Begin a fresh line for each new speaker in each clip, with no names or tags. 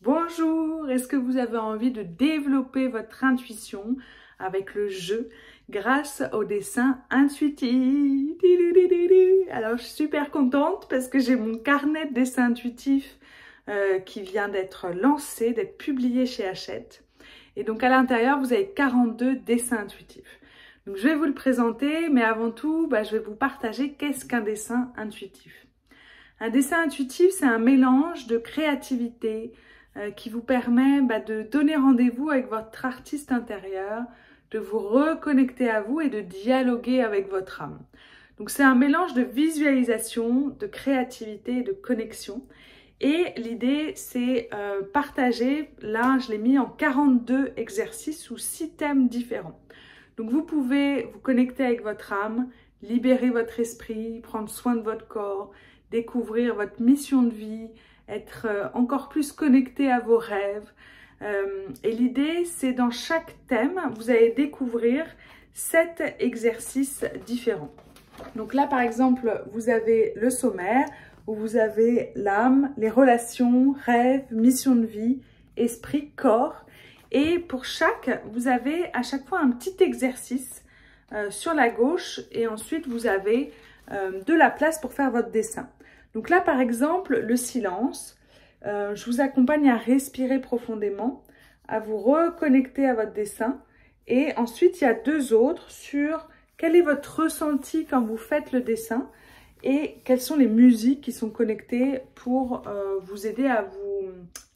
Bonjour, est-ce que vous avez envie de développer votre intuition avec le jeu grâce au dessin intuitif? Alors je suis super contente parce que j'ai mon carnet de dessin intuitif qui vient d'être lancé, d'être publié chez Hachette. Et donc à l'intérieur, vous avez 42 dessins intuitifs. Donc je vais vous le présenter, mais avant tout, je vais vous partager qu'est-ce qu'un dessin intuitif. Un dessin intuitif, c'est un mélange de créativité qui vous permet de donner rendez-vous avec votre artiste intérieur, de vous reconnecter à vous et de dialoguer avec votre âme. Donc c'est un mélange de visualisation, de créativité et de connexion. Et l'idée, c'est partager, là je l'ai mis en 42 exercices sous 6 thèmes différents. Donc vous pouvez vous connecter avec votre âme, libérer votre esprit, prendre soin de votre corps, découvrir votre mission de vie, être encore plus connecté à vos rêves. Et l'idée, c'est dans chaque thème, vous allez découvrir 7 exercices différents. Donc là, par exemple, vous avez le sommaire, où vous avez l'âme, les relations, rêves, mission de vie, esprit, corps. Et pour chaque, vous avez à chaque fois un petit exercice sur la gauche et ensuite vous avez de la place pour faire votre dessin. Donc là, par exemple, le silence, je vous accompagne à respirer profondément, à vous reconnecter à votre dessin. Et ensuite, il y a 2 autres sur quel est votre ressenti quand vous faites le dessin et quelles sont les musiques qui sont connectées pour vous aider à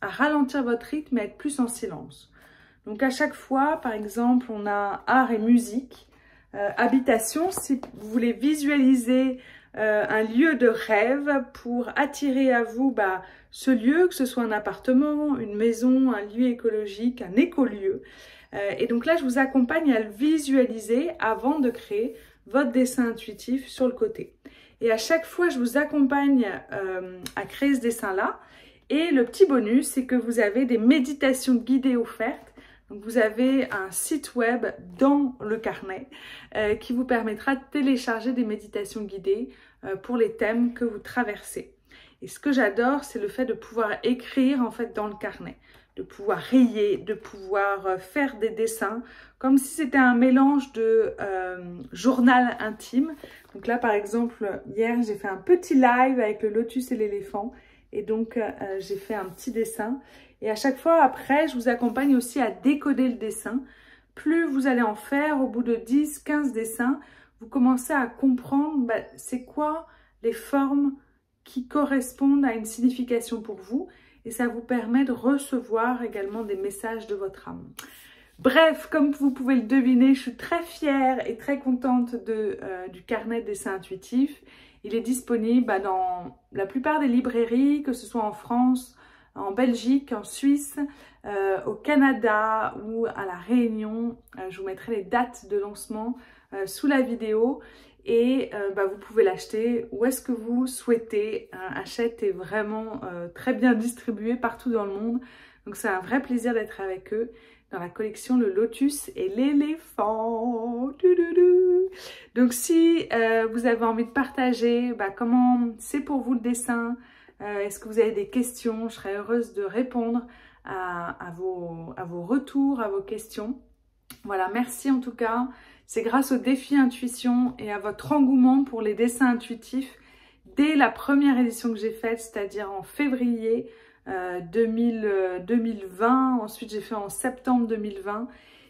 ralentir votre rythme et être plus en silence. Donc à chaque fois, par exemple, on a art et musique, habitation, si vous voulez visualiser un lieu de rêve pour attirer à vous ce lieu, que ce soit un appartement, une maison, un lieu écologique, un écolieu. Et donc là, je vous accompagne à le visualiser avant de créer votre dessin intuitif sur le côté. Et à chaque fois, je vous accompagne à créer ce dessin-là. Et le petit bonus, c'est que vous avez des méditations guidées offertes. Donc vous avez un site web dans le carnet qui vous permettra de télécharger des méditations guidées pour les thèmes que vous traversez. Et ce que j'adore, c'est le fait de pouvoir écrire en fait dans le carnet, de pouvoir rayer, de pouvoir faire des dessins, comme si c'était un mélange de journal intime. Donc là, par exemple, hier, j'ai fait un petit live avec le lotus et l'éléphant. Et donc, j'ai fait un petit dessin. Et à chaque fois, après, je vous accompagne aussi à décoder le dessin. Plus vous allez en faire, au bout de 10, 15 dessins, vous commencez à comprendre c'est quoi les formes qui correspondent à une signification pour vous. Et ça vous permet de recevoir également des messages de votre âme. Bref, comme vous pouvez le deviner, je suis très fière et très contente du carnet de dessin intuitif. Il est disponible dans la plupart des librairies, que ce soit en France, en Belgique, en Suisse, au Canada ou à La Réunion. Je vous mettrai les dates de lancement sous la vidéo et vous pouvez l'acheter où est-ce que vous souhaitez. Hachette est vraiment très bien distribué partout dans le monde. Donc c'est un vrai plaisir d'être avec eux dans la collection Le Lotus et l'éléphant. Donc si vous avez envie de partager comment c'est pour vous le dessin, est-ce que vous avez des questions, je serais heureuse de répondre à vos retours, à vos questions. Voilà, merci en tout cas. C'est grâce au défi intuition et à votre engouement pour les dessins intuitifs dès la première édition que j'ai faite, c'est-à-dire en février 2020. Ensuite, j'ai fait en septembre 2020.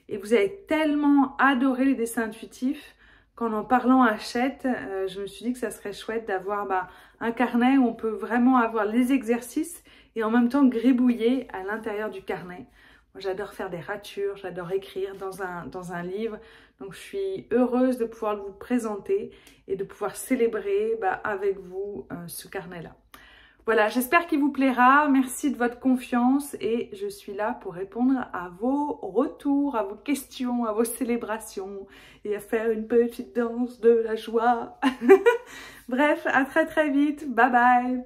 Et vous avez tellement adoré les dessins intuitifs qu'en parlant à Hachette, je me suis dit que ça serait chouette d'avoir un carnet où on peut vraiment avoir les exercices et en même temps gribouiller à l'intérieur du carnet. Moi, j'adore faire des ratures, j'adore écrire dans un livre. Donc, je suis heureuse de pouvoir vous présenter et de pouvoir célébrer avec vous ce carnet-là. Voilà, j'espère qu'il vous plaira. Merci de votre confiance et je suis là pour répondre à vos retours, à vos questions, à vos célébrations et à faire une petite danse de la joie. Bref, à très très vite. Bye bye.